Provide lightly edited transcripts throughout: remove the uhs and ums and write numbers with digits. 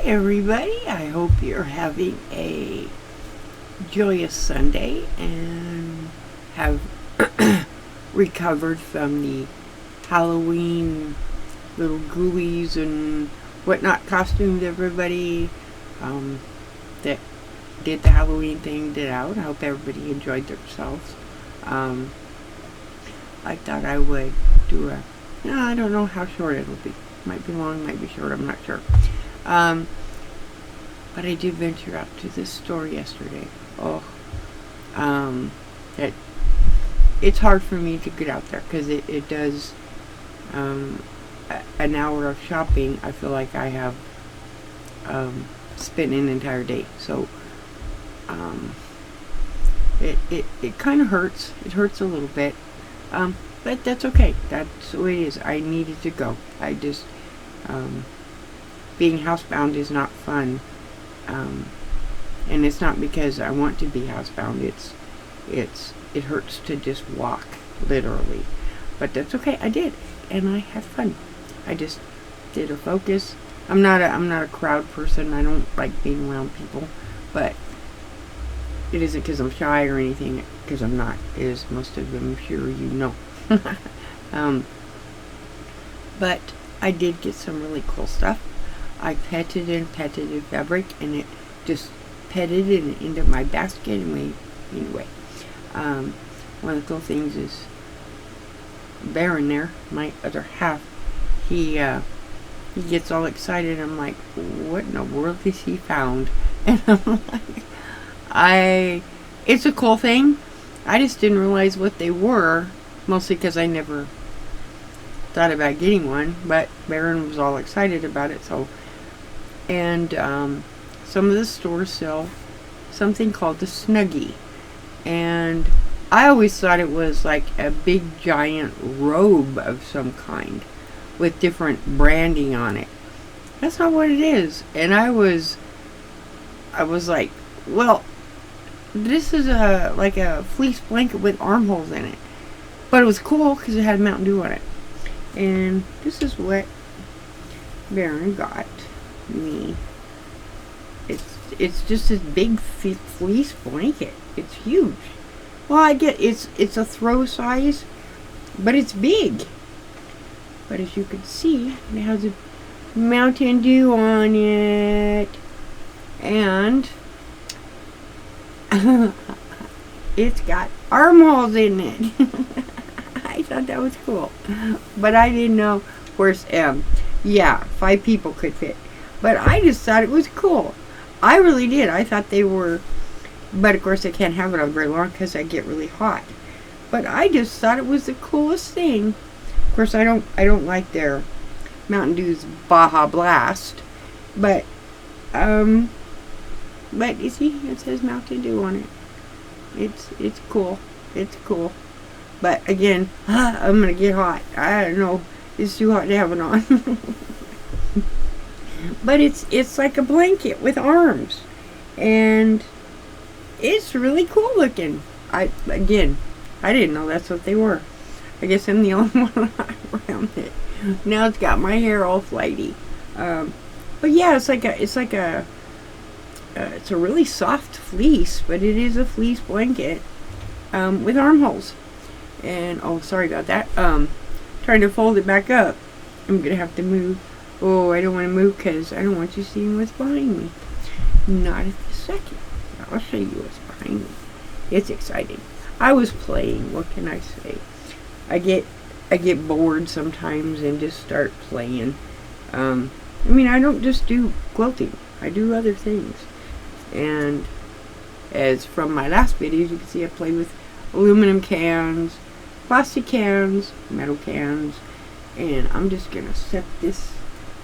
everybody. I hope you're having a joyous Sunday and have recovered from the Halloween little ghoulies and whatnot costumes everybody that did the Halloween thing did out. I hope everybody enjoyed themselves. I thought I would do I don't know how short it'll be. Might be long, might be short, I'm not sure. But I did venture out to this store yesterday. It's hard for me to get out there because it does an hour of shopping. I feel like I have spent an entire day. So it kind of hurts. It hurts a little bit. But that's okay. That's the way it is. I needed to go. I just being housebound is not fun. And it's not because I want to be housebound. It hurts to just walk, literally. But that's okay. I did, and I had fun. I just did a focus. I'm not a crowd person. I don't like being around people, but it isn't because I'm shy or anything. Because I'm not. As most of them, I'm sure you know. But I did get some really cool stuff. I petted fabric, and it just petted it into my basket. Anyway, one of the cool things is Baron there, my other half, he gets all excited. I'm like, what in the world has he found? And I'm like, it's a cool thing. I just didn't realize what they were, mostly because I never thought about getting one, but Baron was all excited about it. So, and some of the stores sell something called the Snuggie, and I always thought it was like a big giant robe of some kind with different branding on it. That's not what it is. And I was like, well, this is like a fleece blanket with armholes in it. But it was cool because it had Mountain Dew on it. And this is what Baron got me. It's just this big fleece blanket. It's huge. Well, I get it's a throw size, but it's big. But as you can see, it has a Mountain Dew on it, and it's got armholes in it. I thought that was cool, but I didn't know. Of course, 5 people could fit, but I just thought it was cool. I really did. I thought they were, but of course I can't have it on very long because I get really hot. But I just thought it was the coolest thing. Of course, I don't like their Mountain Dew's Baja Blast, but you see, it says Mountain Dew on it. It's cool. It's cool. But again, I'm gonna get hot. I don't know. It's too hot to have it on. But it's like a blanket with arms, and it's really cool looking. I didn't know that's what they were. I guess I'm the only one around it. Now it's got my hair all flighty. But yeah, it's a really soft fleece, but it is a fleece blanket with armholes. And sorry about that. Trying to fold it back up. I'm gonna have to move. Oh, I don't want to move because I don't want you seeing what's behind me. Not at this second. I'll show you what's behind me. It's exciting. I was playing. What can I say? I get bored sometimes and just start playing. I don't just do quilting. I do other things. And as from my last videos, you can see I play with aluminum cans, plastic cans, metal cans, and I'm just gonna set this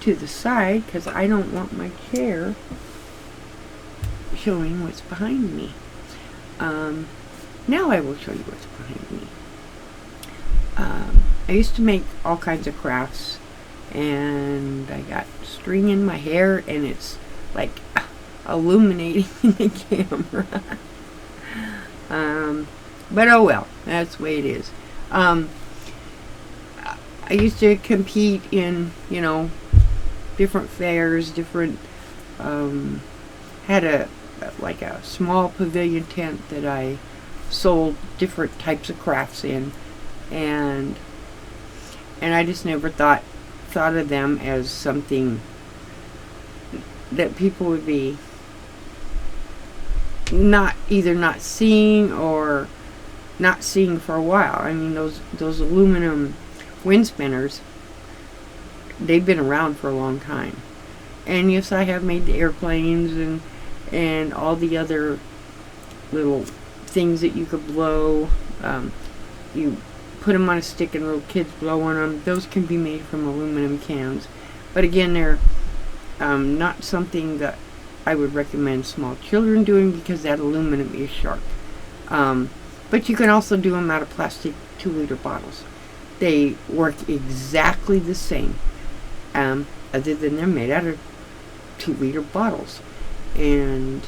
to the side because I don't want my chair showing what's behind me. Now I will show you what's behind me. I used to make all kinds of crafts, and I got string in my hair, and it's like illuminating the camera. But oh well, that's the way it is. I used to compete in, different fairs, different had a like a small pavilion tent that I sold different types of crafts in, and I just never thought of them as something that people would be not seeing or not seeing for a while. I mean, those aluminum wind spinners, they've been around for a long time. And yes, I have made the airplanes and all the other little things that you could blow. You put them on a stick and little kids blow on them. Those can be made from aluminum cans. But again, they're not something that I would recommend small children doing because that aluminum is sharp. But you can also do them out of plastic 2-liter bottles. They work exactly the same, other than they're made out of 2-liter bottles. And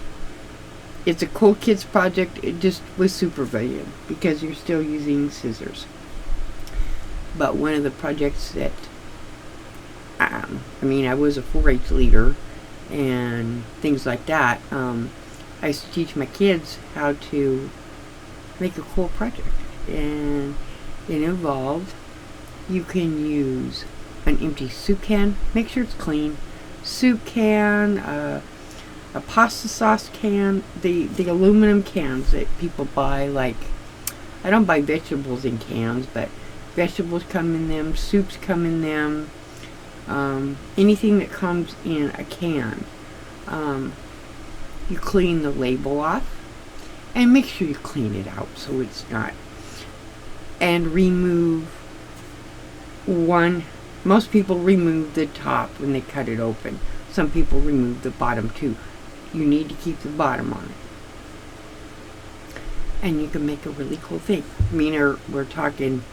it's a cool kids project, just with supervision, because you're still using scissors. But one of the projects that, I was a 4-H leader and things like that. I used to teach my kids how to make a cool project, and it involved, you can use an empty soup can, make sure it's clean, soup can, a pasta sauce can, the aluminum cans that people buy. Like, I don't buy vegetables in cans, but vegetables come in them, soups come in them, anything that comes in a can. You clean the label off and make sure you clean it out so it's not, and remove one. Most people remove the top when they cut it open. Some people remove the bottom too. You need to keep the bottom on it, and you can make a really cool thing. We're talking,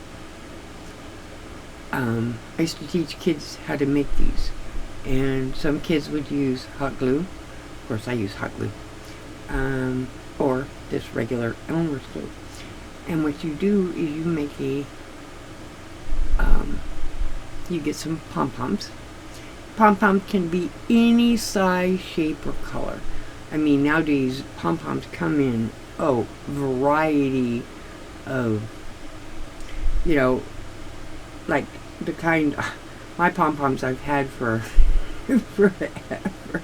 I used to teach kids how to make these, and some kids would use hot glue. Of course, I use hot glue, or this regular Elmer's glue. And what you do is you make you get some pom-poms. Pom-poms can be any size, shape, or color. Nowadays, pom-poms come in, variety of, like the kind, my pom-poms I've had for forever.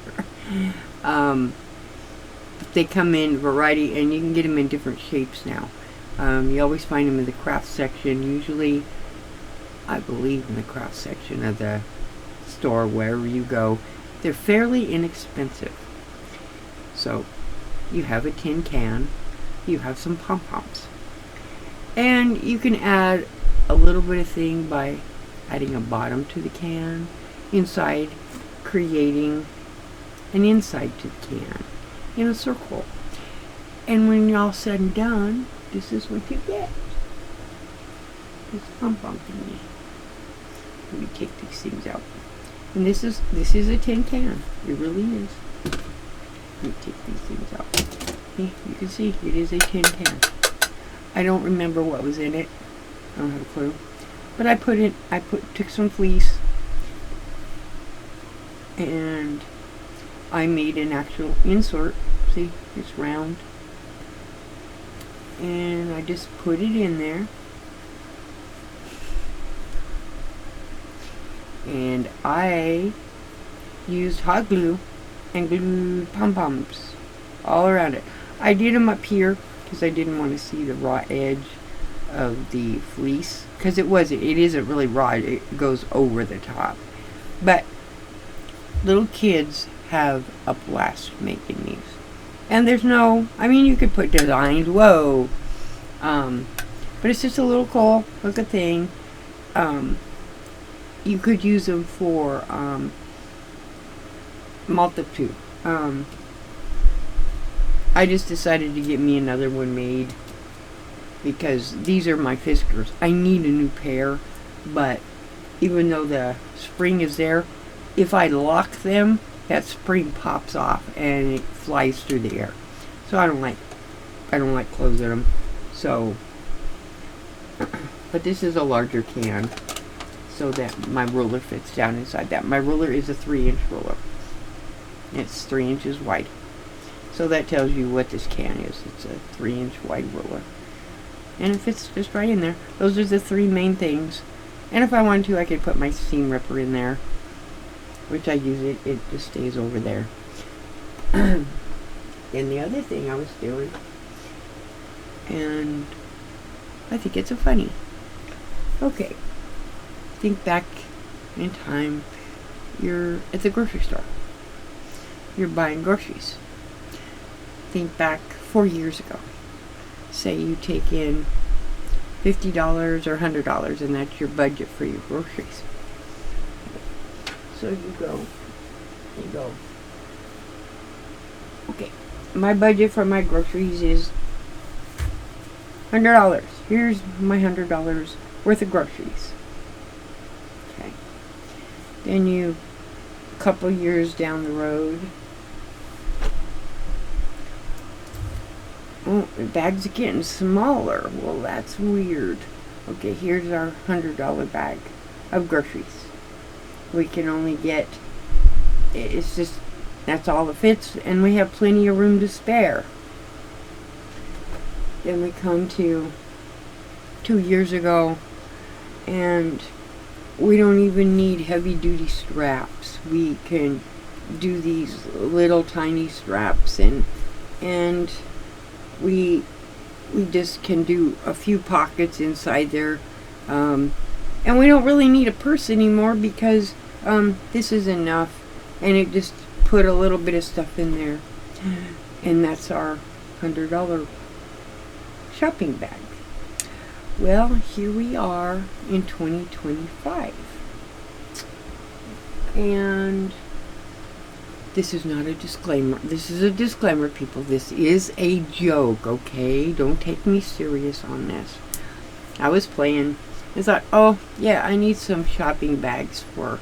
They come in variety, and you can get them in different shapes now. You always find them in the craft section, usually, I believe, in the craft section of the store, wherever you go. They're fairly inexpensive. So, you have a tin can, you have some pom-poms. And you can add a little bit of thing by adding a bottom to the can, inside creating an inside to the can in a circle. And when you're all said and done, this is what you get. This pom-pom thingy. Let me take these things out. And this is a tin can. It really is. Let me take these things out. See, you can see it is a tin can. I don't remember what was in it. I don't have a clue. But took some fleece, and I made an actual insert. See, it's round. And I just put it in there. And I used hot glue and glued pom-poms all around it. I did them up here because I didn't want to see the raw edge of the fleece, because it isn't really raw, it goes over the top. But little kids have a blast making these. And there's no, you could put designs, but it's just a little cool looking thing. You could use them for multitude. I just decided to get me another one made because these are my Fiskars. I need a new pair, but even though the spring is there, if I lock them, that spring pops off and it flies through the air. So I don't like closing them. So, but this is a larger can, so that my ruler fits down inside that. My ruler is a 3-inch ruler. It's 3 inches wide. So that tells you what this can is. It's a 3-inch wide roller. And it fits just right in there. Those are the 3 main things. And if I wanted to, I could put my seam ripper in there, which I use it. It just stays over there. And the other thing I was doing, and I think it's a funny. Okay. Think back in time. You're at the grocery store. You're buying groceries. Think back 4 years ago. Say you take in $50 or $100 and that's your budget for your groceries. So you go, okay, my budget for my groceries is $100. Here's my $100 worth of groceries. Okay. Then you, a couple years down the road, oh, the bags are getting smaller. Well, that's weird. Okay, here's our $100 bag of groceries. We can only get, it's just, that's all that fits, and we have plenty of room to spare. Then we come to 2 years ago, and we don't even need heavy duty straps. We can do these little tiny straps, and we just can do a few pockets inside there, and we don't really need a purse anymore because this is enough, and it just put a little bit of stuff in there, and that's our $100 shopping bag. Well, here we are in 2025, and this is not a disclaimer. This is a disclaimer, people. This is a joke, okay? Don't take me serious on this. I was playing. I thought, oh, yeah, I need some shopping bags for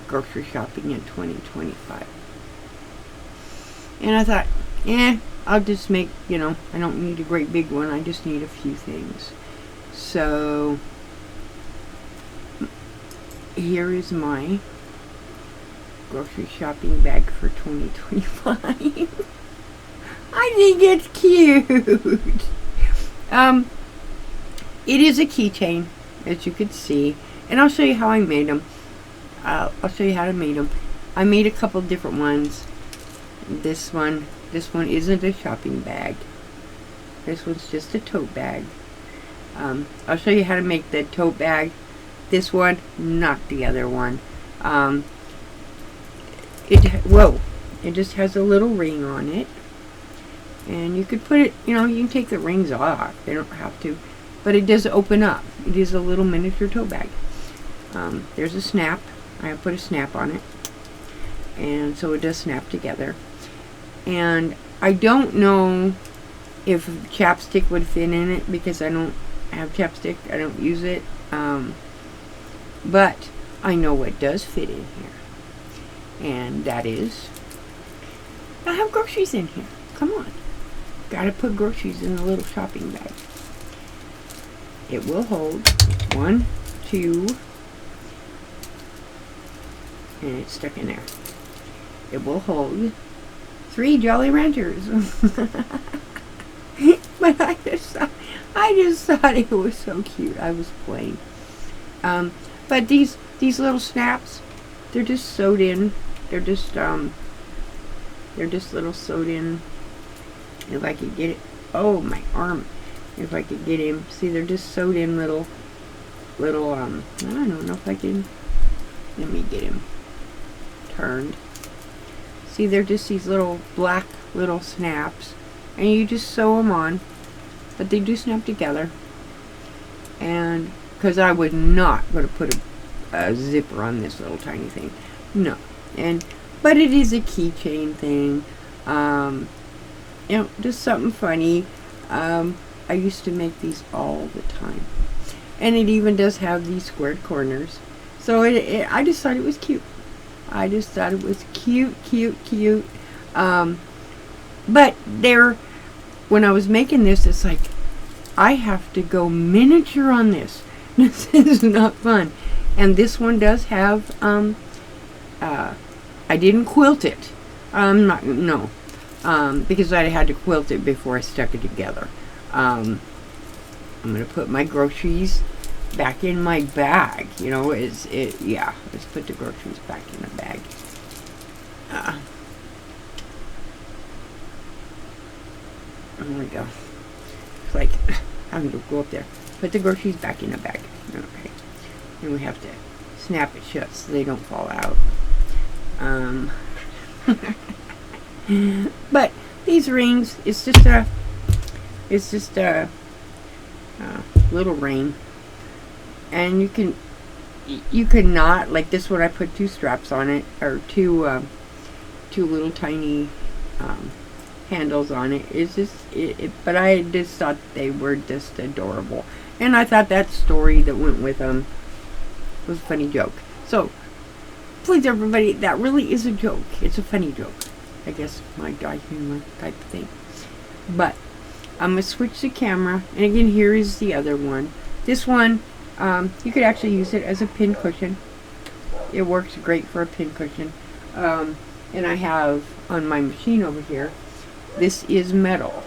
grocery shopping in 2025. And I thought, I'll just make, I don't need a great big one. I just need a few things. So, here is my grocery shopping bag for 2025. I think it's cute. It is a keychain, as you can see, and I'll show you how I made them. I'll show you how to make them. I made a couple different ones. This one isn't a shopping bag. This one's just a tote bag. I'll show you how to make the tote bag. This one, not the other one. It just has a little ring on it, and you could put it, you can take the rings off. They don't have to, but it does open up. It is a little miniature tote bag. There's a snap. I put a snap on it, and so it does snap together. And I don't know if chapstick would fit in it because I don't have chapstick. I don't use it, but I know what does fit in here, and that is, I have groceries in here. Come on, gotta put groceries in the little shopping bag. It will hold 1, 2, and it's stuck in there. It will hold 3 Jolly Ranchers. But I just thought it was so cute. I was playing. But these little snaps, they're just sewed in. They're just little sewed in. If I could get it, oh, my arm. If I could get him, see, they're just sewed in little, I don't know if I can, let me get him turned. See, they're just these little black little snaps, and you just sew them on, but they do snap together. And because I was not going to put a zipper on this little tiny thing, no. But it is a keychain thing, just something funny. I used to make these all the time, and it even does have these squared corners. So I just thought it was cute. I just thought it was cute. But when I was making this, it's like, I have to go miniature on this. This is not fun. And this one does have a I didn't quilt it. Not no, because I had to quilt it before I stuck it together. I'm gonna put my groceries back in my bag. You know, yeah. Let's put the groceries back in the bag. There we go. It's like having to go up there. Put the groceries back in the bag. Okay. And we have to snap it shut so they don't fall out. But these rings, it's just a little ring, and you can not, like this one, I put 2 straps on it, or two little tiny handles on it. It's just but I just thought they were just adorable, and I thought that story that went with them was a funny joke. So please, everybody, that really is a joke. It's a funny joke, I guess, my dry humor type of thing. But I'm gonna switch the camera, and again, here is the other one. This one, you could actually use it as a pin cushion. It works great for a pin cushion. And I have on my machine over here, this is metal.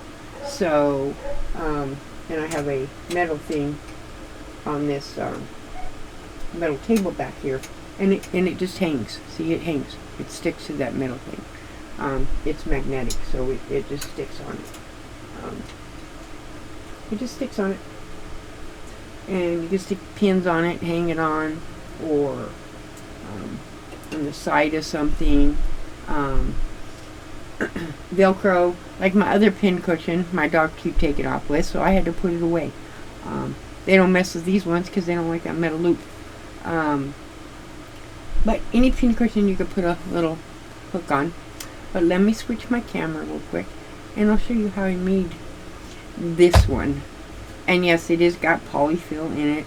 So, and I have a metal thing on this metal table back here, and it just hangs. See, it hangs. It sticks to that metal thing. It's magnetic, so it just sticks on it. It just sticks on it, and you can stick pins on it, hang it on, or on the side of something. Velcro, like my other pin cushion, my dog keep taking off with, so I had to put it away. They don't mess with these ones because they don't like that metal loop. But any pin cushion you could put a little hook on. But let me switch my camera real quick, and I'll show you how I made this one. And yes, it is got polyfill in it.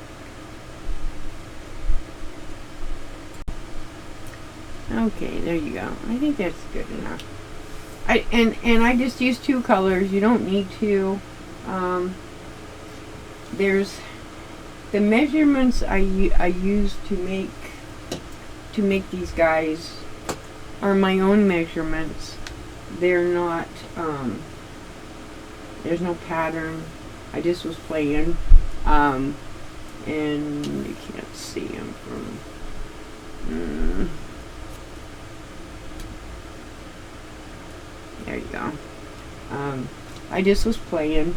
Okay, there you go. I think that's good enough. And I just used 2 colors. You don't need to. There's the measurements I used to make these guys are my own measurements. They're not, there's no pattern. I just was playing, and you can't see them from, there you go. I just was playing.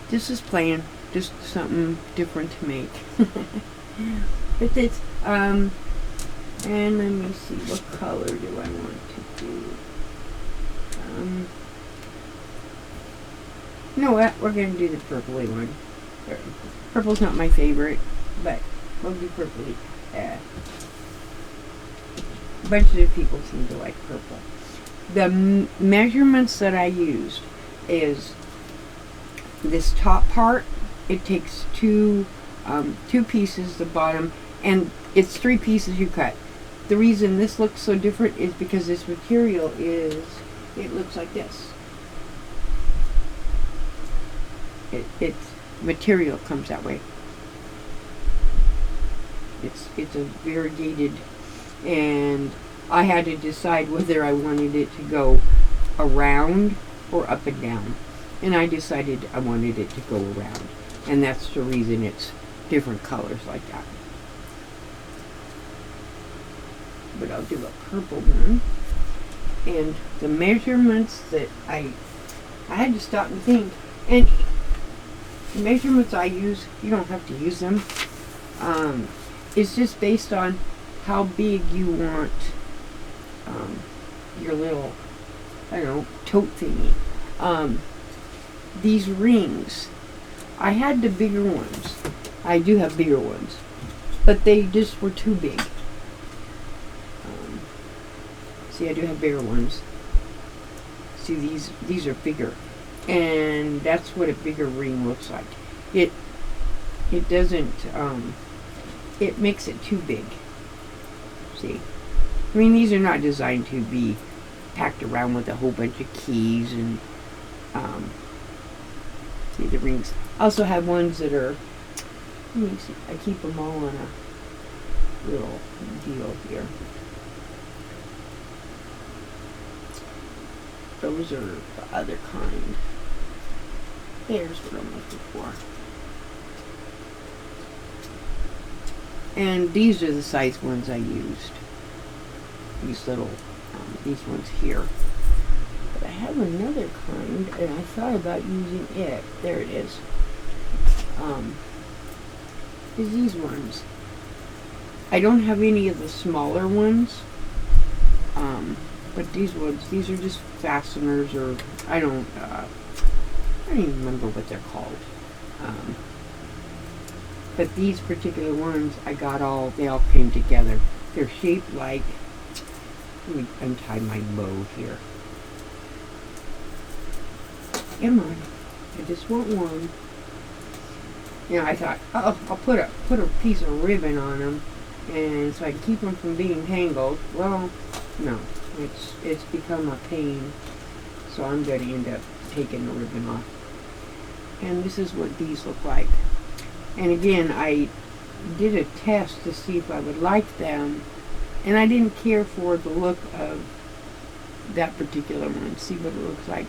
This is playing, just something different to make. But it's, and let me see, what color do I want to do? You know what, we're going to do the purpley one. Purple's not my favorite, but we'll do purpley. A bunch of people seem to like purple. The measurements that I used is this top part. It takes two pieces, the bottom, and it's 3 pieces you cut. The reason this looks so different is because this material it looks like this. Its material comes that way. It's a variegated, and I had to decide whether I wanted it to go around or up and down, and I decided I wanted it to go around, and that's the reason it's different colors like that. But I'll do a purple one, and the measurements that I had to stop and think, and the measurements I use, you don't have to use them. It's just based on how big you want your little, I don't know, tote thingy. These rings, I had the bigger ones. I do have bigger ones, but they just were too big. See, I do have bigger ones. See, these are bigger, and that's what a bigger ring looks like. It doesn't, it makes it too big. See, I mean, these are not designed to be packed around with a whole bunch of keys and See the rings. I also have ones that are, let me see, I keep them all on a little deal here. Those are the other kind. There's what I'm looking for. And these are the size ones I used. These little, these ones here. But I have another kind, and I thought about using it. There it is. Is these ones. I don't have any of the smaller ones. But these ones, these are just fasteners, or I don't even remember what they're called. But these particular ones, they all came together. They're shaped like, let me untie my bow here. Come on, I just want one. You know, I thought, oh, I'll put a piece of ribbon on them, and so I can keep them from being tangled. Well, no, it's become a pain, so I'm going to end up taking the ribbon off. And this is what these look like. And again, I did a test to see if I would like them, and I didn't care for the look of that particular one. See what it looks like.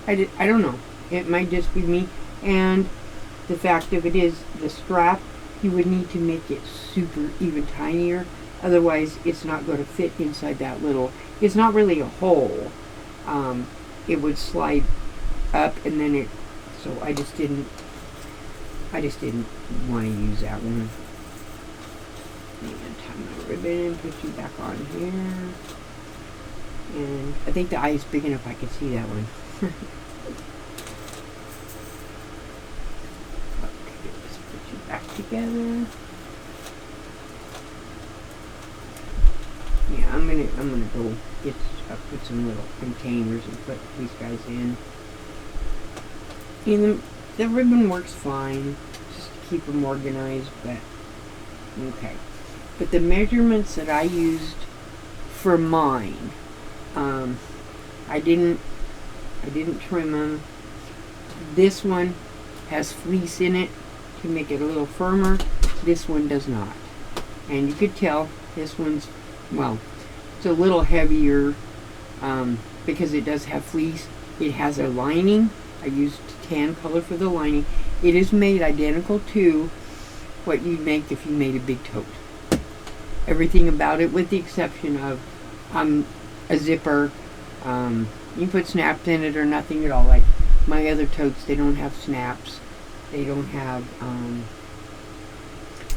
I don't know. It might just be me. And the fact of it is, the strap, you would need to make it super even tinier. Otherwise, it's not going to fit inside that little. It's not really a hole. It would slide up, and then it. So I just didn't want to use that one. And tie my ribbon, put you back on here. And I think the eye is big enough I can see that one. Okay, let's put you back together. Yeah, I'm gonna go put some little containers and put these guys in. And the ribbon works fine, just to keep them organized, but okay. But the measurements that I used for mine, I didn't trim them. This one has fleece in it to make it a little firmer. This one does not. And you could tell this one's, well, it's a little heavier because it does have fleece. It has a lining. I used tan color for the lining. It is made identical to what you'd make if you made a big tote. Everything about it, with the exception of a zipper. You can put snaps in it or nothing at all. Like my other totes, they don't have snaps. They don't have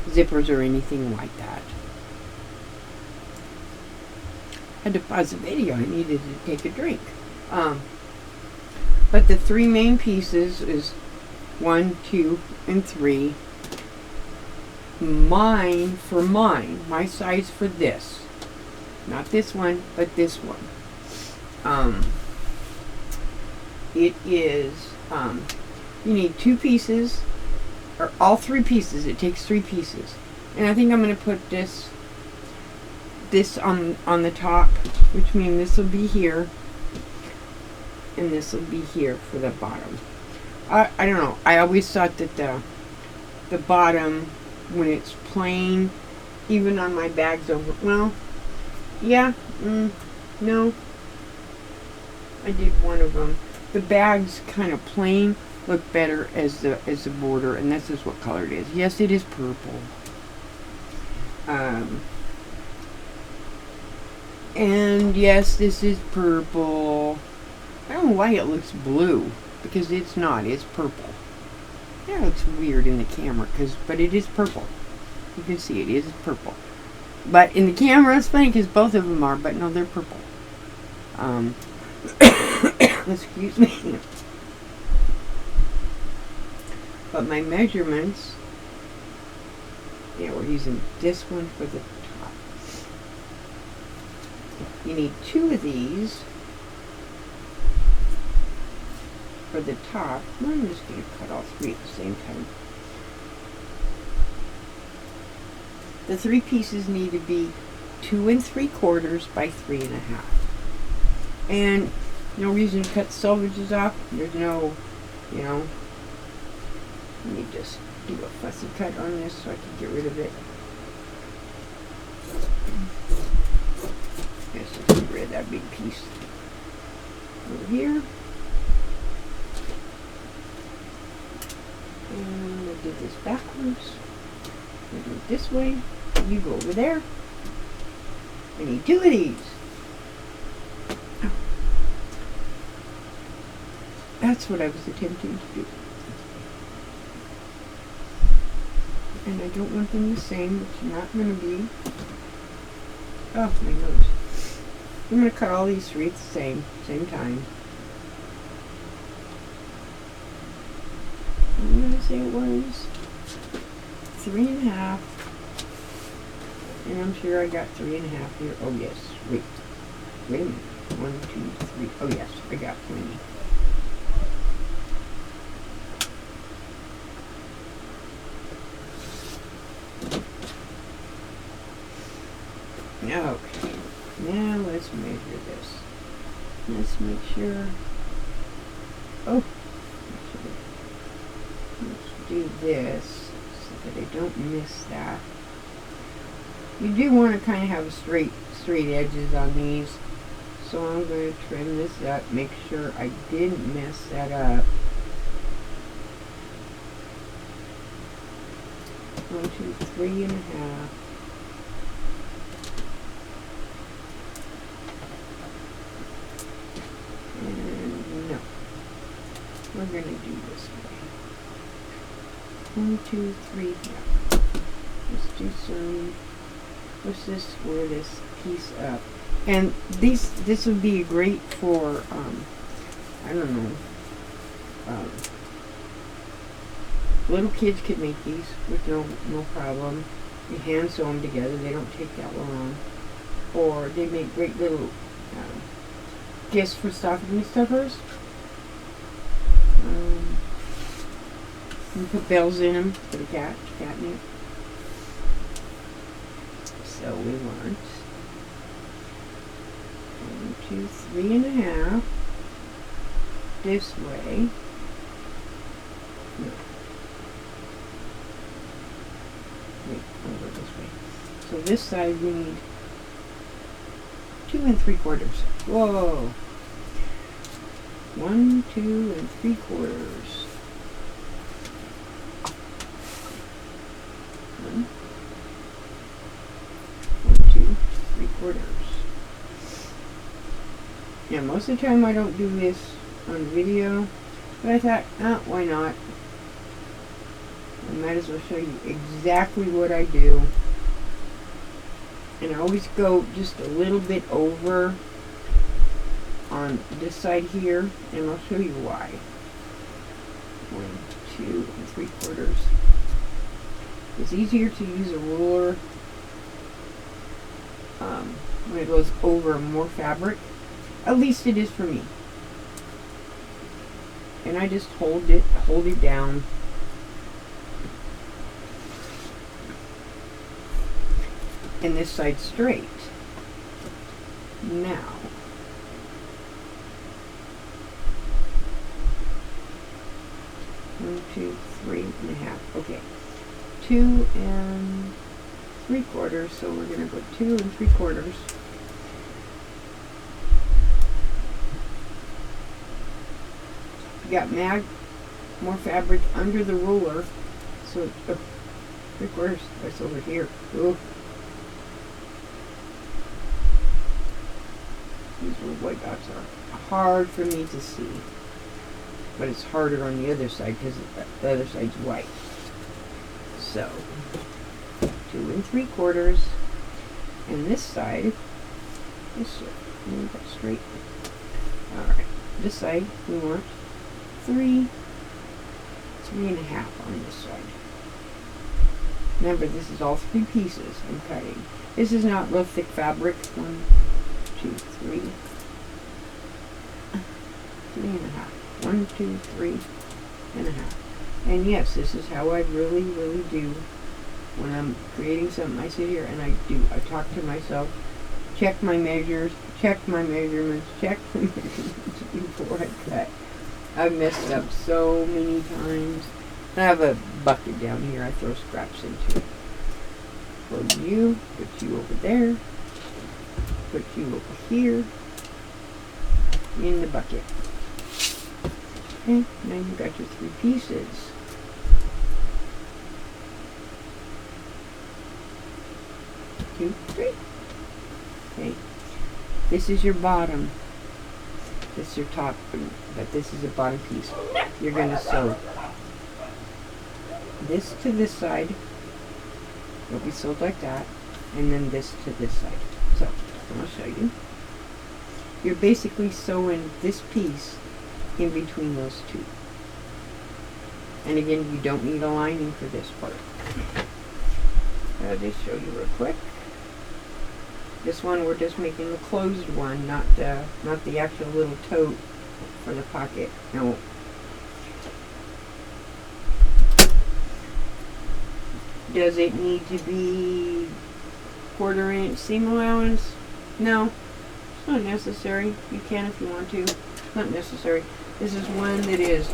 zippers or anything like that. I had to pause the video. I needed to take a drink. But the three main pieces is 1, 2, and 3. My size for this, not this one, but this one. It is, you need 2 pieces, or all 3 pieces. It takes 3 pieces. And I think I'm going to put this on the top, which means this will be here, and this will be here for the bottom. I don't know. I always thought that the bottom, when it's plain, even on my bags over, well, yeah, no, I did one of them. The bags kind of plain look better as the border, and this is what color it is. Yes, it is purple. And yes, this is purple. I don't know why it looks blue, because it's not. It's purple. Yeah, it looks weird in the camera, but it is purple. You can see it is purple. But in the camera, it's funny because both of them are, but no, they're purple. Excuse me. But my measurements, yeah, we're using this one for the top. You need 2 of these for the top. I'm just going to cut all 3 at the same time. The 3 pieces need to be 2 3/4 by 3 1/2. And no reason to cut selvages off. There's no, Let me just do a fussy cut on this so I can get rid of it. Let's just get rid of that big piece over here. And I did this backwards. I do it this way. You go over there. I need two of these. Oh. That's what I was attempting to do. And I don't want them the same. It's not going to be. Oh, my nose. I'm going to cut all these three at the same time. I'm going to say it was 3.5. And I'm sure I got 3.5 here. Oh, yes. Wait a minute. 1, 2, 3. Oh, yes. I got plenty. Okay. Now let's measure this. Let's make sure. Oh. Let's do this so that I don't miss that. You do want to kind of have straight edges on these. So I'm going to trim this up, make sure I didn't mess that up. 1, 2, 3.5. And no. We're going to do this way. 1, 2, 3. Yeah. Let's do some. Let's just square this piece up. And this would be great for I don't know. Little kids could make these with no problem. You hand sew them together; they don't take that long. Or they make great little gifts for stocking stuffers. You put bells in them for the catnip. So we want 1, 2, 3.5 this way. No. Wait, I'll go this way. So this side we need 2 3/4. Whoa. 1, 2 3/4. 1, 2 3/4. Yeah, most of the time I don't do this on video, but I thought, why not? I might as well show you exactly what I do. And I always go just a little bit over on this side here, and I'll show you why. 1, 2 3/4. It's easier to use a ruler when it goes over more fabric. At least it is for me. And I just hold it down. And this side straight. Now, one, 2, 3.5. Okay, 2 3/4. So we're gonna go 2 3/4. You got more fabric under the ruler, so 3/4. That's over here. Ooh. These little white dots are hard for me to see, but it's harder on the other side because the other side's white. So 2 3/4, and this side is straight. All right, this side we want 3.5 on this side. Remember, this is all 3 pieces I'm cutting. This is not real thick fabric. 1, 2, 3. 3.5. 1, 2, 3.5. And yes, this is how I really do when I'm creating something. I sit here and I talk to myself, check my measures, check my measurements, check the measurements before I cut. I've messed up so many times, I have a bucket down here I throw scraps into. Put you over there, put you over here in the bucket. Okay, now you've got your 3 pieces. 2, 3. Okay, this is your bottom. This is your top, but this is a bottom piece. You're going to sew this to this side. It'll be sewed like that, and then this to this side. So, I'll show you. You're basically sewing this piece in between those two. And again, you don't need a lining for this part. I'll just show you real quick. This one we're just making the closed one, not the actual little tote for the pocket. No. Does it need to be 1/4 inch seam allowance? No, it's not necessary. You can if you want to. It's not necessary. This is one that is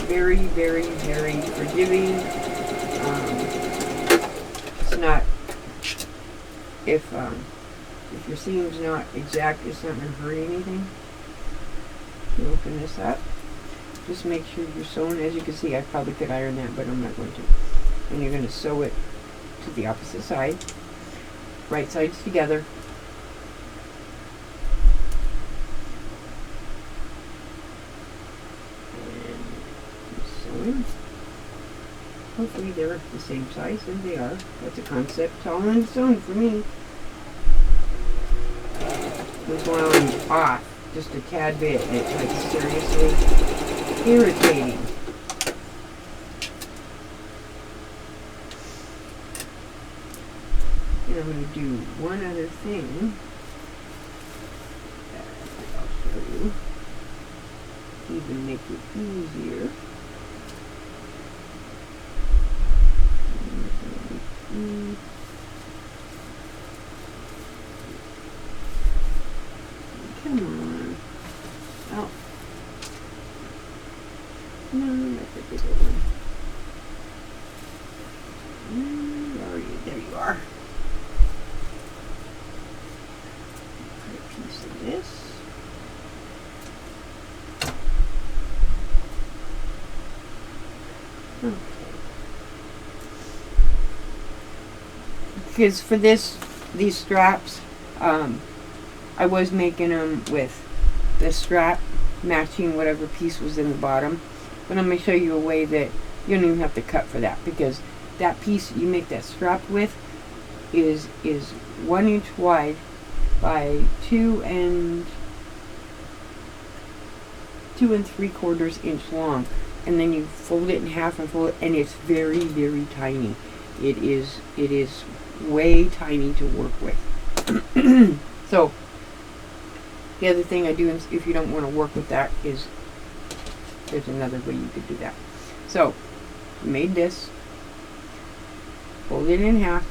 very, very, very forgiving. It's not, if your seam's not exact, it's not going to hurt anything. You open this up. Just make sure you're sewing. As you can see, I probably could iron that, but I'm not going to. And you're going to sew it to the opposite side. Right sides together. And sewing. Hopefully they're the same size, and they are. That's a concept. It's all in sewing for me. This one I'm off just a tad bit, and it's like seriously irritating. And I'm going to do one other thing that I'll show you. Even make it easier. Come on. Oh. No, that's a bigger one. Where are you? There you are. Put a piece of this. Okay. Because for these straps, I was making them with the strap matching whatever piece was in the bottom. But I'm going to show you a way that you don't even have to cut for that, because that piece you make that strap with is 1 inch wide by 2 3/4 inch long. And then you fold it in half and fold it, and it's very, very tiny. It is way tiny to work with. So the other thing I do, if you don't want to work with that, is there's another way you could do that. So I made this, fold it in half.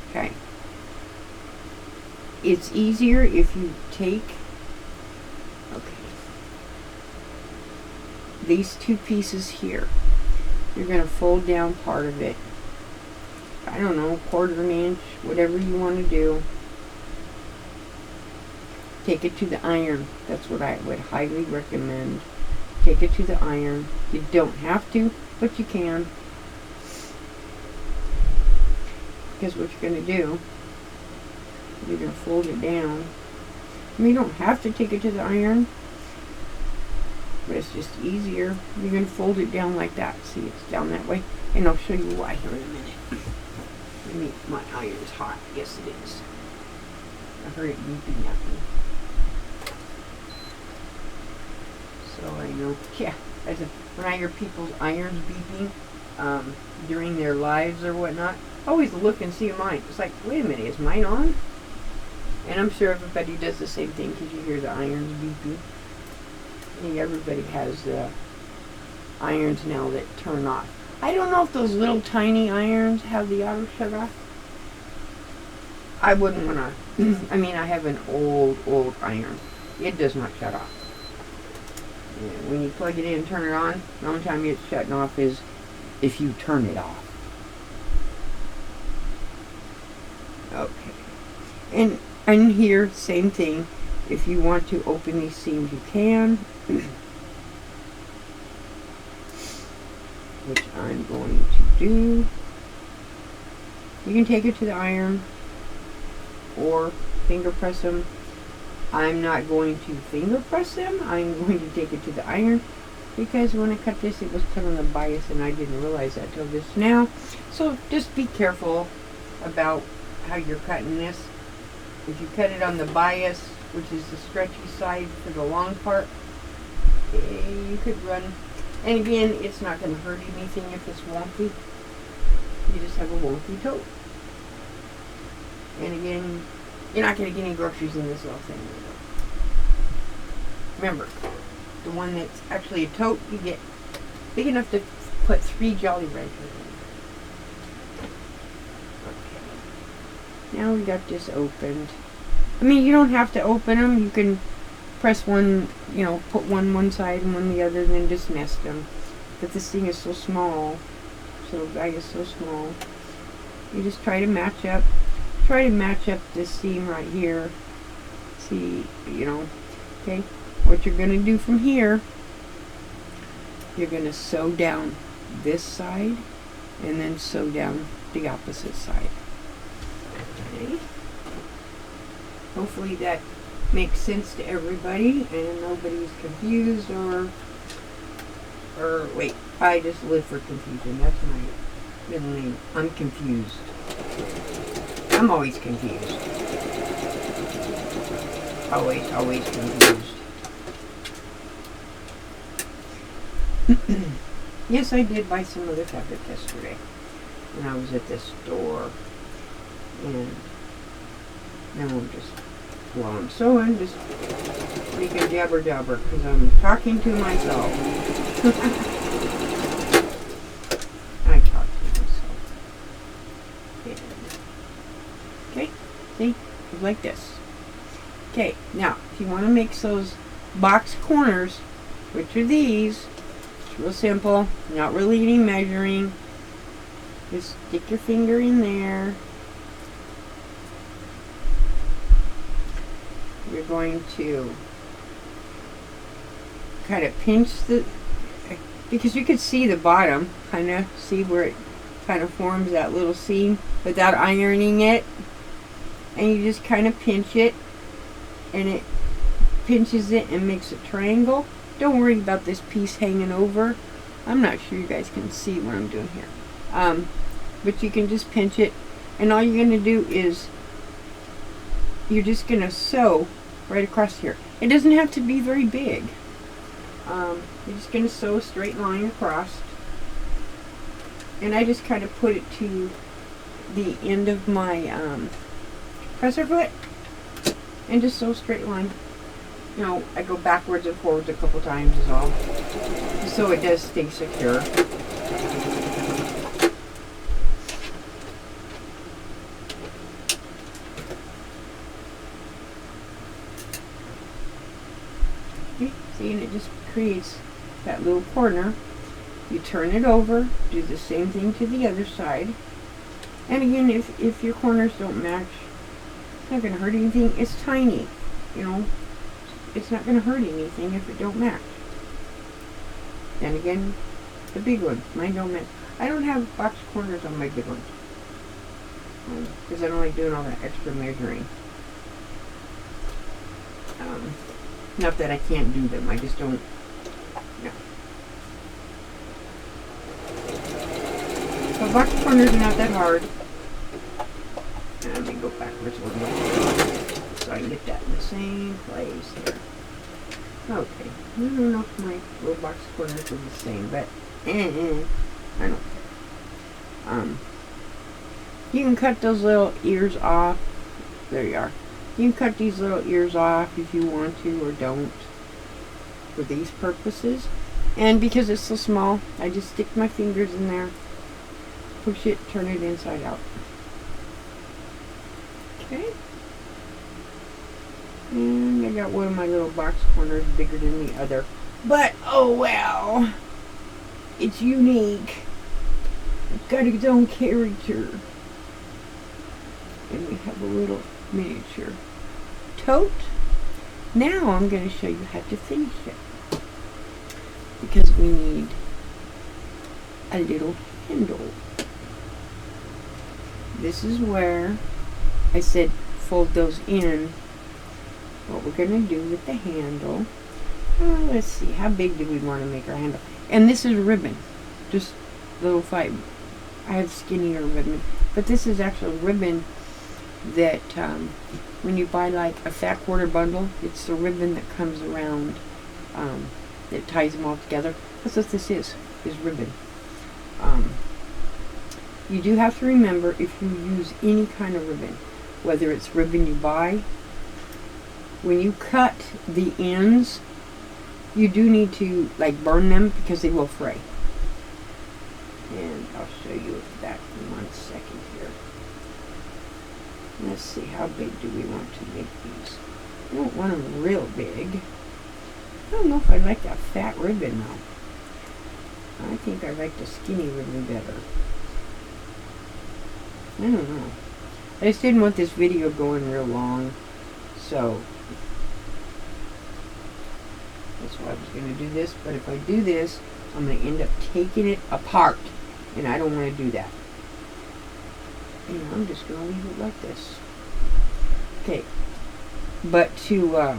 Okay. It's easier if you take, these 2 pieces here. You're going to fold down part of it. I don't know, 1/4 inch, whatever you want to do. Take it to the iron. That's what I would highly recommend. Take it to the iron. You don't have to, but you can. Because what you're going to do, you're going to fold it down. I mean, you don't have to take it to the iron, but it's just easier. You're going to fold it down like that. See, it's down that way. And I'll show you why here in a minute. My iron's hot. Yes, it is. I heard it beeping at me. So I know, yeah, when I hear people's irons beeping during their lives or whatnot, I always look and see mine. It's like, wait a minute, is mine on? And I'm sure everybody does the same thing, because you hear the irons beeping. I think everybody has irons now that turn off. I don't know if those little tiny irons have the auto shut off. I wouldn't want to. I mean, I have an old iron. It does not shut off. And when you plug it in and turn it on, the only time it's shutting off is if you turn it off. Okay. And here, same thing. If you want to open these seams, you can. Which I'm going to do. You can take it to the iron or finger press them. I'm not going to finger press them. I'm going to take it to the iron because when I cut this, it was cut on the bias and I didn't realize that till just now. So just be careful about how you're cutting this. If you cut it on the bias, which is the stretchy side for the long part, you could run. And again, it's not going to hurt anything if it's wonky. You just have a wonky tote. And again, you're not going to get any groceries in this little thing. Remember, the one that's actually a tote, you get big enough to put 3 Jolly Ranchers in. Okay. Now we got this opened. I mean, you don't have to open them. You can press one, you know, put one side and one the other, and then just nest them. But this thing is so small. So the bag is so small. You just try to match up. Try to match up this seam right here. See, you know, okay. What you're going to do from here, you're going to sew down this side and then sew down the opposite side. Okay. Hopefully that makes sense to everybody and nobody's confused or wait, I just live for confusion. That's my middle name. I'm confused. I'm always confused. Always confused. Yes, I did buy some other fabric yesterday when I was at this store. And now I'm just, while I'm sewing, just making jabber jabber because I'm talking to myself. I talk to myself. And, okay, see, like this. Okay, now if you want to make those box corners, which are these, it's real simple, not really any measuring. Just stick your finger in there. You're going to kind of pinch the, because you can see the bottom, kind of see where it kind of forms that little seam without ironing it. And you just kind of pinch it, and it pinches it and makes a triangle. Don't worry about this piece hanging over. I'm not sure you guys can see what I'm doing here. But you can just pinch it, and all you're going to do is you're just going to sew right across here. It doesn't have to be very big. You're just going to sew a straight line across. And I just kind of put it to the end of my presser foot and just sew a straight line. You know, I go backwards and forwards a couple times is all. So it does stay secure. See, and it just creates that little corner. You turn it over, do the same thing to the other side. And again, if your corners don't match, it's not going to hurt anything. It's tiny, you know. It's not going to hurt anything if it don't match. And again, the big ones, mine don't match. I don't have box corners on my big ones. Because I don't like doing all that extra measuring. Not that I can't do them, I just don't, no. So box corners are not that hard. And let me go backwards one more so I can get that in the same place here. Okay, I don't know if my little box corners are the same, but I don't care. You can cut those little ears off. There you are. You can cut these little ears off if you want to or don't for these purposes. And because it's so small, I just stick my fingers in there, push it, turn it inside out. Okay. And I got one of my little box corners bigger than the other. But, oh well. It's unique. It's got its own character. And we have a little miniature tote. Now I'm going to show you how to finish it. Because we need a little handle. This is where I said fold those in. What we're going to do with the handle. Let's see, how big do we want to make our handle? And this is ribbon, just little fiber. I have skinnier ribbon, but this is actually ribbon that when you buy like a fat quarter bundle, it's the ribbon that comes around that ties them all together. That's what this is ribbon. You do have to remember, if you use any kind of ribbon, whether it's ribbon you buy, when you cut the ends, you do need to like burn them because they will fray. And I'll show you that in 1 second here. Let's see, how big do we want to make these? I don't want them real big. I don't know if I like that fat ribbon though. I think I like the skinny ribbon better. I don't know. I just didn't want this video going real long, so that's why I was going to do this. But if I do this, I'm going to end up taking it apart, and I don't want to do that. And I'm just going to leave it like this. Okay, but to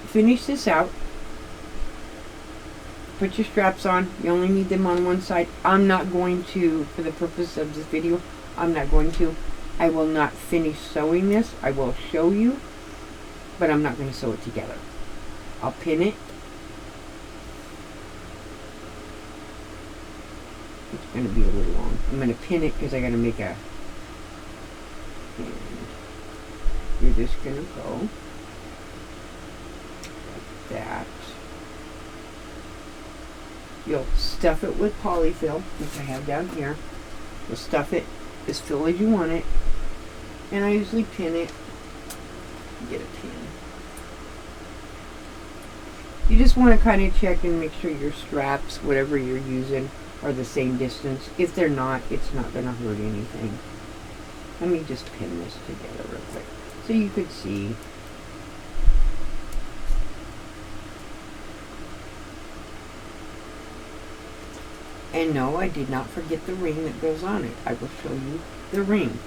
finish this out, put your straps on. You only need them on one side. I'm not going to, for the purpose of this video, I'm not going to. I will not finish sewing this. I will show you, but I'm not going to sew it together. I'll pin it. It's going to be a little long. I'm going to pin it because I got to make a... And you're just going to go like that. You'll stuff it with polyfill, which I have down here. You'll stuff it as full as you want it. And I usually pin it. Get a pin. You just want to kind of check and make sure your straps, whatever you're using, are the same distance. If they're not, it's not going to hurt anything. Let me just pin this together real quick so you could see. And no, I did not forget the ring that goes on it. I will show you the ring.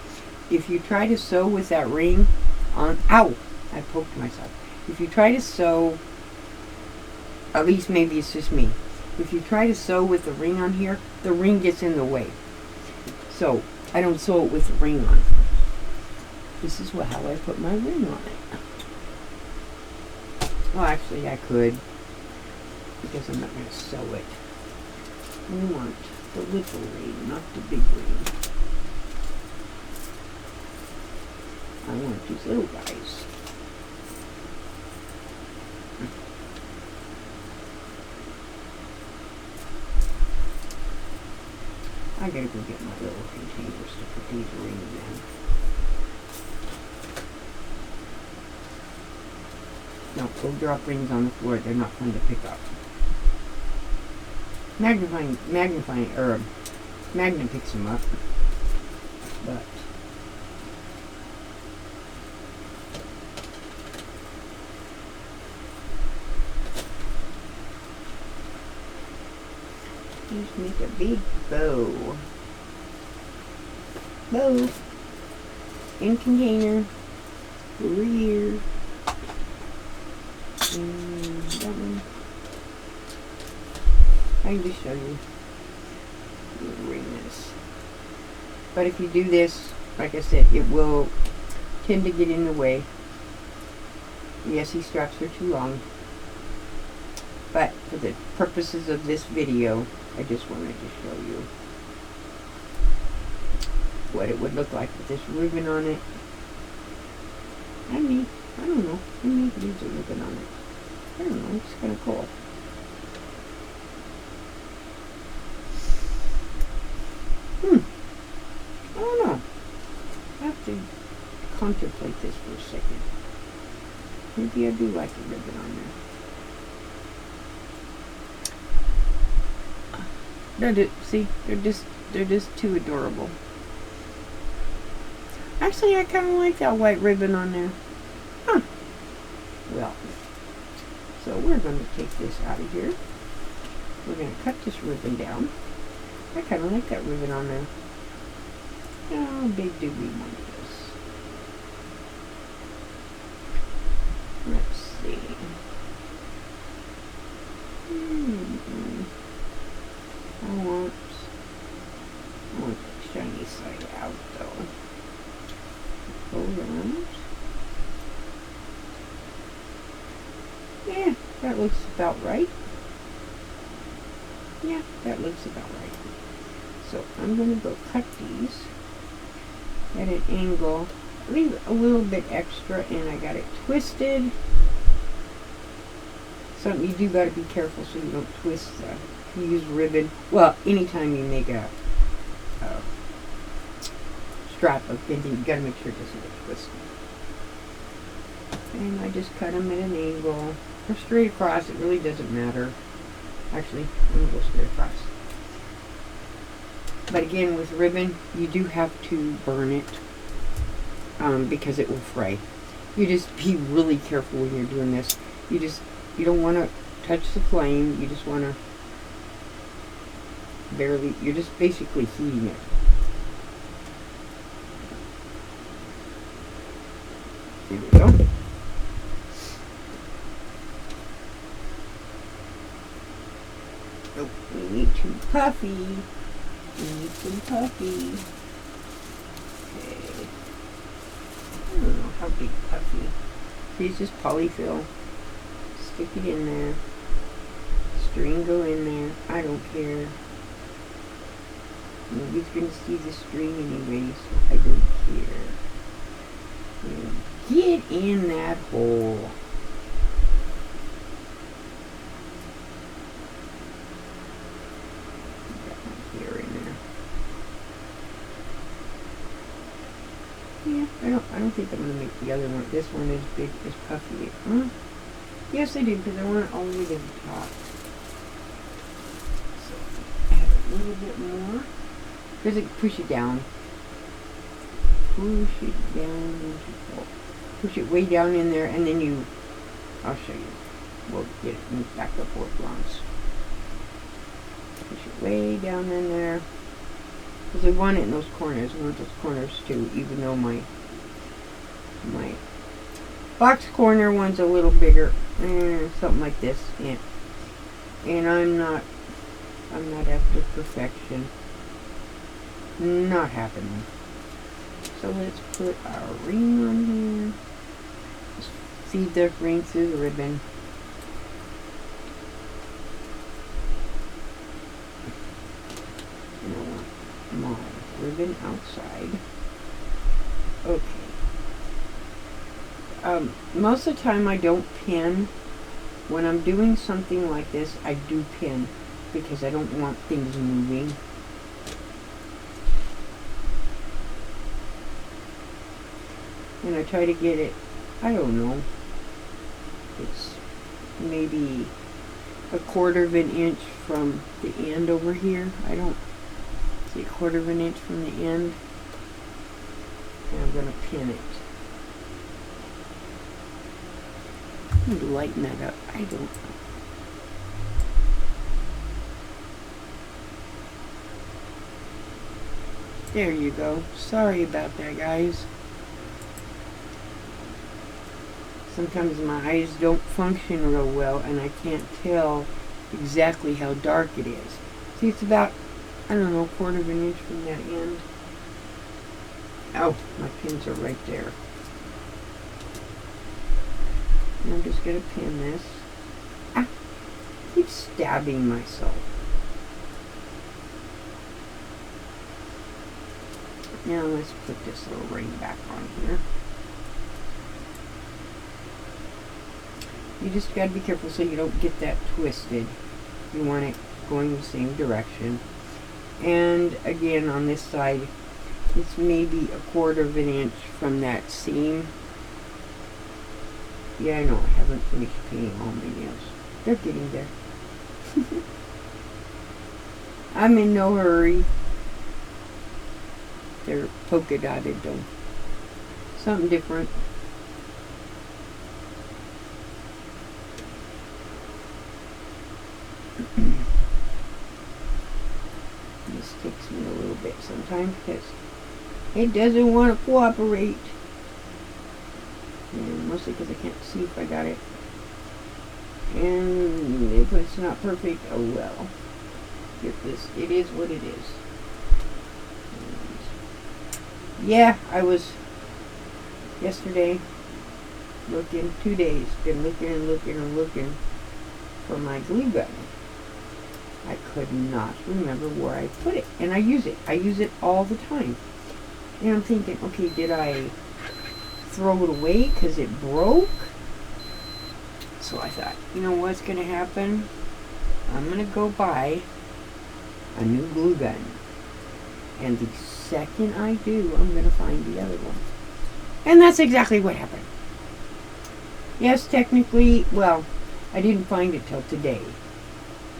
If you try to sew with that ring on... Ow! I poked myself. If you try to sew... At least maybe it's just me. If you try to sew with the ring on here, the ring gets in the way. So, I don't sew it with the ring on. This is how I put my ring on it. Well, actually I could, because I'm not going to sew it. We want the little ring, not the big ring. I want these little guys. I gotta go get my little containers to put these rings in. No, go drop rings on the floor. They're not fun to pick up. Magnifying, Magnum picks them up. But just make a big bow. Bow. In container. Over here. And that one. I can just show you. Ring this. But if you do this, like I said, it will tend to get in the way. Yes, these straps are too long. But for the purposes of this video, I just wanted to show you what it would look like with this ribbon on it. I don't know. I need to use a ribbon on it. I don't know. It's kind of cool. I don't know. I have to contemplate this for a second. Maybe I do like a ribbon on there. See, they're just too adorable. Actually, I kind of like that white ribbon on there. Huh. Well, so we're going to take this out of here. We're going to cut this ribbon down. I kind of like that ribbon on there. How big do we want this? Let's see. I want the shiny side out though. Hold on. Yeah, that looks about right. Yeah, that looks about right. So I'm going to go cut these at an angle. Leave a little bit extra, and I got it twisted. Something you do got to be careful so you don't twist the use ribbon. Well, anytime you make a strap of binding, you got to make sure it doesn't get twisted. And I just cut them at an angle or straight across. It really doesn't matter. Actually, I'm going to go straight across. But again, with ribbon, you do have to burn it because it will fray. You just be really careful when you're doing this. You don't want to touch the flame. You just want to you're just basically heating it. There we go. Oh, we need some puffy. We need some puffy. Okay. I don't know how big puffy. Use this polyfill. Stick it in there. String go in there. I don't care. Nobody's going to see the string anyway, so I don't care. And get in that hole. Yeah, I don't think I'm going to make the other one. This one is big, is puffy. Yes, I do, because I want it all the way to the top. So, add a little bit more. Because it push it down. Push it down. Push it way down in there, and then I'll show you. We'll get it back up where it belongs. Push it way down in there. Because I want it in those corners. I want those corners too, even though my box corner one's a little bigger. Something like this. Yeah. And I'm not after perfection. Not happening. So let's put our ring on here. Just feed the ring through the ribbon. And I want my ribbon outside. Okay. Most of the time I don't pin. When I'm doing something like this, I do pin because I don't want things moving. And I try to get it, I don't know, it's maybe a 1/4 of an inch from the end over here. I don't see a 1/4 of an inch from the end. And I'm going to pin it. I need to lighten that up. I don't know. There you go. Sorry about that, guys. Sometimes my eyes don't function real well and I can't tell exactly how dark it is. See, it's about, I don't know, 1/4 of an inch from that end. Oh, my pins are right there. And I'm just going to pin this. I keep stabbing myself. Now let's put this little ring back on here. You just got to be careful so you don't get that twisted. You want it going the same direction. And again, on this side, it's maybe a 1/4 of an inch from that seam. Yeah, I know, I haven't finished painting all my nails. They're getting there. I'm in no hurry. They're polka dotted though. Something different. This takes me a little bit sometimes because it doesn't want to cooperate. And mostly because I can't see if I got it. And if it's not perfect, oh well. It is what it is. And yeah, I was yesterday looking, 2 days, been looking and looking and looking for my glue gun. I could not remember where I put it, and I use it. I use it all the time. And I'm thinking, okay, did I throw it away because it broke? So I thought, you know what's going to happen? I'm going to go buy a new glue gun. And the second I do, I'm going to find the other one. And that's exactly what happened. Yes, technically, well, I didn't find it till today.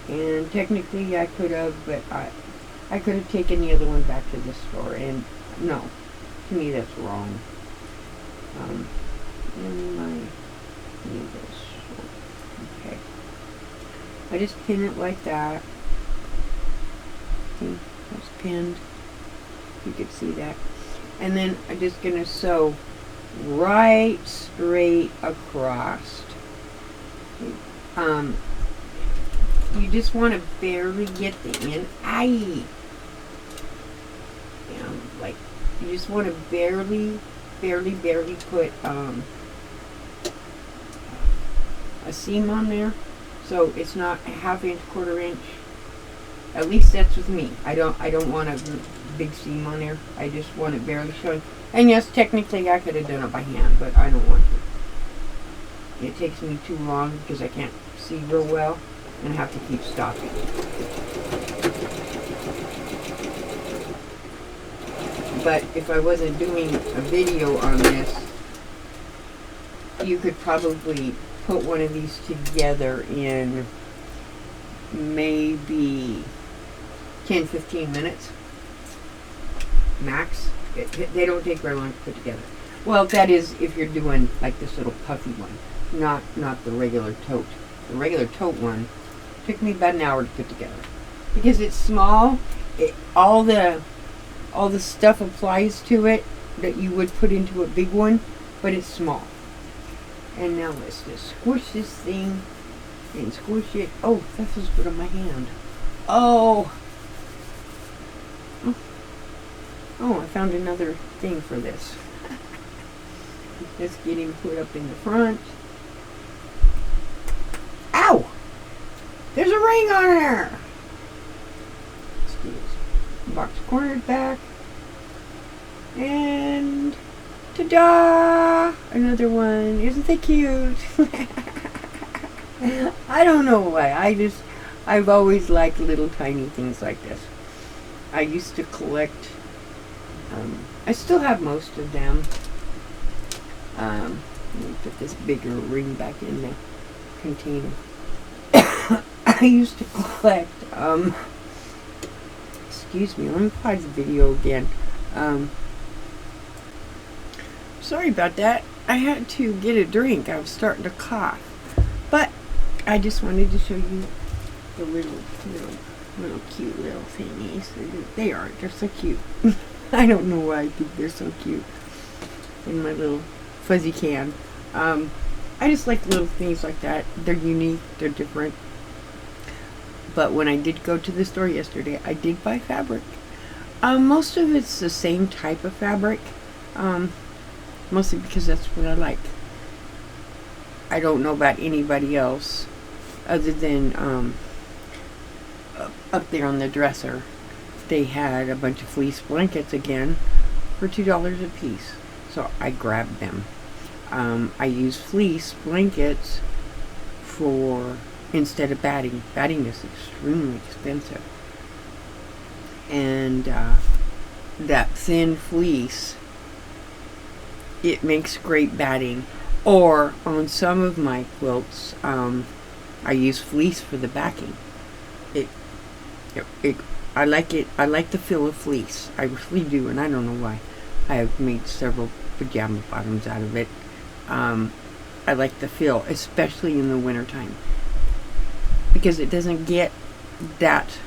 And technically I could have, but I could have taken the other one back to the store. And no, to me that's wrong. And my needles. Okay. I just pin it like that. See, that's pinned. You could see that. And then I'm just going to sew right straight across. You just want to barely get the end. Like, you just want to barely put a seam on there, so it's not a ½ inch, ¼ inch. At least that's with me. I don't want a big seam on there. I just want it barely showing. And yes, technically I could have done it by hand, but I don't want to. It takes me too long because I can't see real well, and I have to keep stopping. But if I wasn't doing a video on this, you could probably put one of these together in maybe 10-15 minutes max. They don't take very long to put together. Well, that is if you're doing like this little puffy one, not the regular tote. The regular tote one took me about an hour to put together because it's small. All the stuff applies to it that you would put into a big one, but it's small. And now let's just squish this thing and squish it. Oh, that feels good on my hand. Oh, I found another thing for this. Let's get him put up in the front. Ow! There's a ring on there! Let's do this. Box cornered back. And ta-da! Another one. Isn't that cute? I don't know why. I've always liked little tiny things like this. I used to collect, I still have most of them. Let me put this bigger ring back in the container. I used to collect, excuse me, let me pause the video again. Sorry about that. I had to get a drink. I was starting to cough. But I just wanted to show you the little cute little thingies. They are. They're so cute. I don't know why I think they're so cute. In my little fuzzy can. I just like little things like that. They're unique. They're different. But when I did go to the store yesterday, I did buy fabric. Most of it's the same type of fabric. Mostly because that's what I like. I don't know about anybody else other than up there on the dresser. They had a bunch of fleece blankets again for $2 a piece. So I grabbed them. I use fleece blankets for instead of batting. Batting is extremely expensive. And that thin fleece, it makes great batting. Or on some of my quilts, I use fleece for the backing. It I like it. I like the feel of fleece. I really do, and I don't know why. I have made several pajama bottoms out of it. I like the feel, especially in the wintertime, because it doesn't get that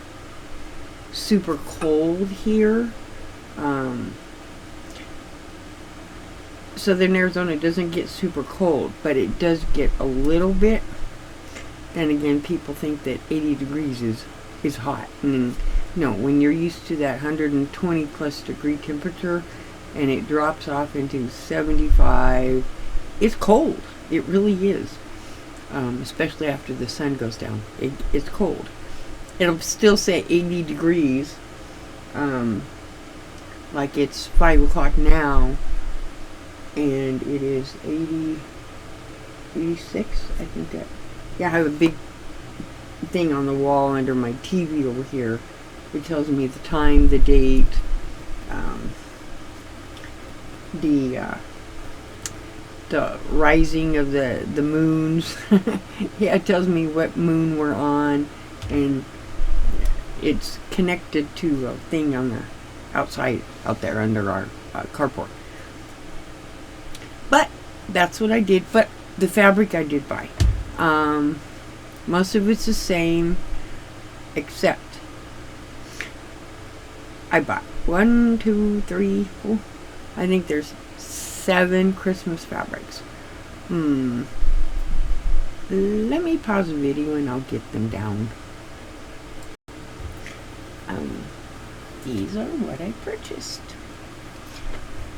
super cold here. Southern Arizona doesn't get super cold, but it does get a little bit. And again, people think that 80 degrees is hot. And no, when you're used to that 120 plus degree temperature and it drops off into 75, it's cold. It really is. Especially after the sun goes down. It's cold. It'll still say 80 degrees. Like it's 5 o'clock now. And it is 86, I think that. Yeah, I have a big thing on the wall under my TV over here. It tells me the time, the date, the rising of the moons. Yeah, it tells me what moon we're on, and it's connected to a thing on the outside out there under our carport. But that's what I did. But the fabric I did buy. Most of it's the same, except I bought 1, 2, 3, 4. I think there's 7 Christmas fabrics. Let me pause the video and I'll get them down. These are what I purchased.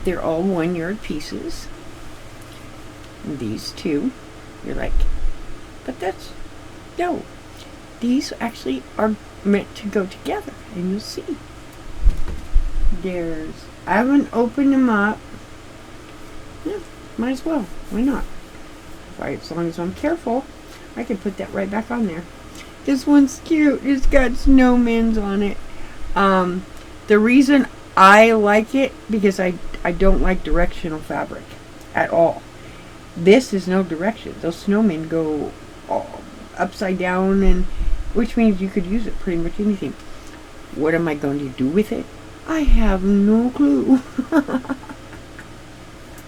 They're all 1 yard pieces. And these 2, you're like, but that's, no. These actually are meant to go together, and you'll see. I haven't opened them up. Yeah, might as well. Why not? As long as I'm careful, I can put that right back on there. This one's cute. It's got snowmen on it. The reason I like it, because I don't like directional fabric at all. This is no direction. Those snowmen go all upside down, and which means you could use it pretty much anything. What am I going to do with it? I have no clue.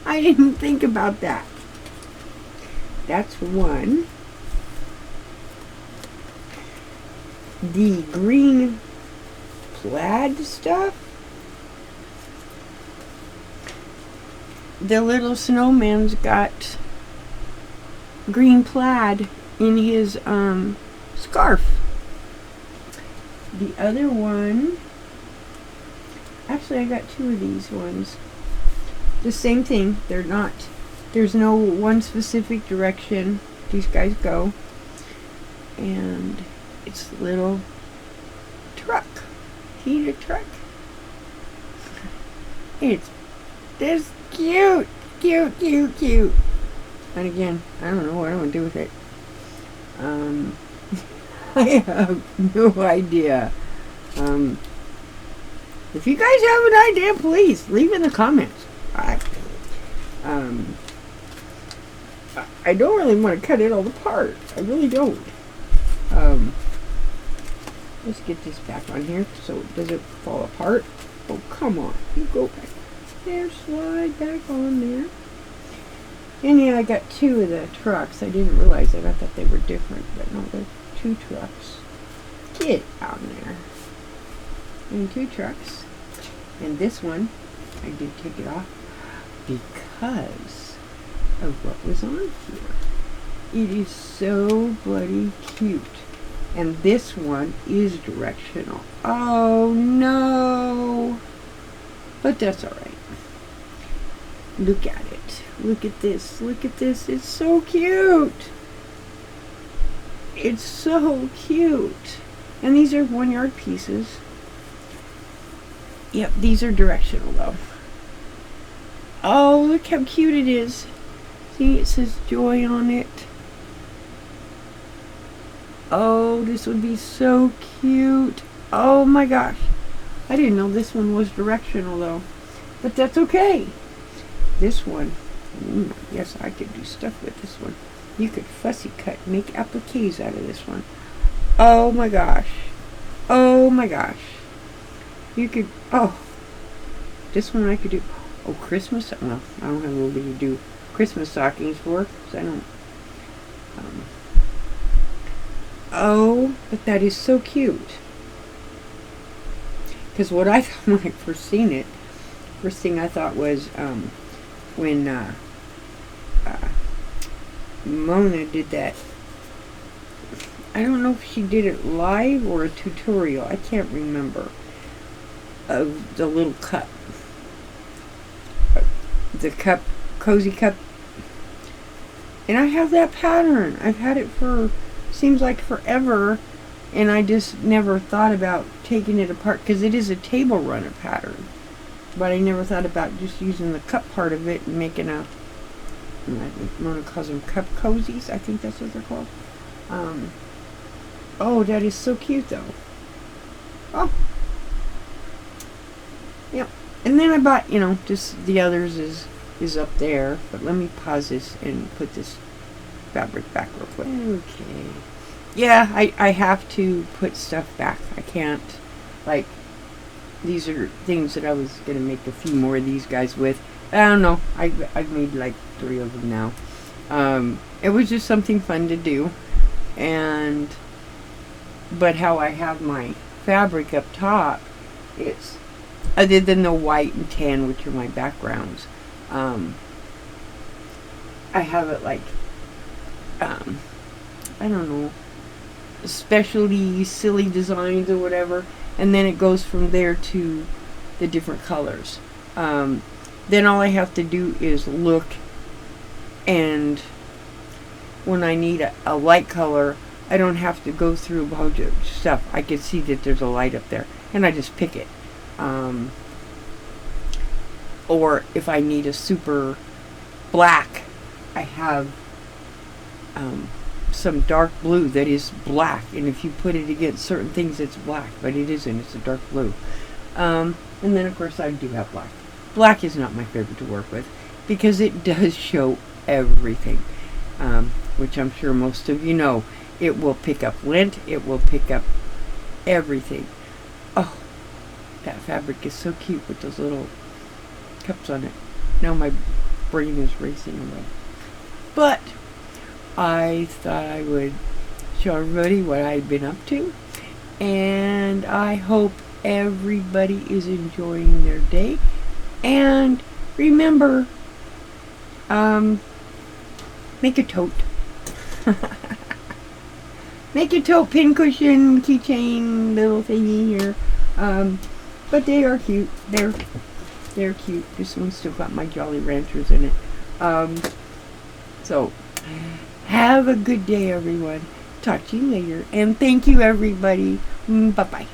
I didn't think about that. That's one. The green plaid stuff. The little snowman's got green plaid in his scarf. The other one, actually I got 2 of these ones. The same thing. They're not, there's no one specific direction these guys go. And it's a little truck. Heated truck. It's this cute. Cute, cute, cute. And again, I don't know what I'm going to do with it. I have no idea. If you guys have an idea, please leave in the comments. I don't really want to cut it all apart. I really don't. Let's get this back on here so it doesn't fall apart. Oh, come on. You go back there. Slide back on there. And yeah, I got 2 of the trucks. I didn't realize it. I thought they were different, but no, they're 2 trucks. Get out there. And 2 trucks. And this one, I did take it off because of what was on here. It is so bloody cute. And this one is directional. Oh no! But that's alright. Look at it. Look at this. Look at this. It's so cute. It's so cute. And these are 1 yard pieces. Yep, these are directional though. Oh, look how cute it is. See, it says joy on it. Oh, this would be so cute. Oh my gosh. I didn't know this one was directional though. But that's okay. This one, yes, I could do stuff with this one. You could fussy cut, make appliques out of this one. Oh my gosh. Oh my gosh. You could, oh, this one I could do. Oh, Christmas, well, I don't have nobody to do Christmas stockings for, because I don't, oh, but that is so cute. Because what I thought when I first seen it, first thing I thought was when Mona did that. I don't know if she did it live or a tutorial. I can't remember. Of the little cup. The cup, cozy cup. And I have that pattern. I've had it for, seems like forever. And I just never thought about taking it apart, because it is a table runner pattern. But I never thought about just using the cup part of it and making a, I think Mona calls them cup cozies. I think that's what they're called. Oh, that is so cute though. Oh. Yep. And then I bought, just the others is up there. But let me pause this and put this fabric back real quick. Okay. Yeah, I have to put stuff back. I can't, like, these are things that I was going to make a few more of these guys with. I don't know. I've made like 3 of them now. It was just something fun to do. But how I have my fabric up top, it's, other than the white and tan, which are my backgrounds, I have it like, I don't know, specialty silly designs or whatever, and then it goes from there to the different colors. Then all I have to do is look, and when I need a light color, I don't have to go through a bunch of stuff. I can see that there's a light up there, and I just pick it. Or if I need a super black, I have some dark blue that is black, and if you put it against certain things, it's black, but it isn't. It's a dark blue. And then of course I do have black. Black is not my favorite to work with because it does show everything, which I'm sure most of you know. It will pick up lint. It will pick up everything. Oh, that fabric is so cute with those little cups on it. Now my brain is racing away. But I thought I would show everybody what I've been up to, and I hope everybody is enjoying their day. And remember, make a tote. Make a tote, pincushion, keychain, little thingy here. But they are cute. They're cute. This one's still got my Jolly Ranchers in it. So have a good day, everyone. Talk to you later. And thank you, everybody. Bye-bye.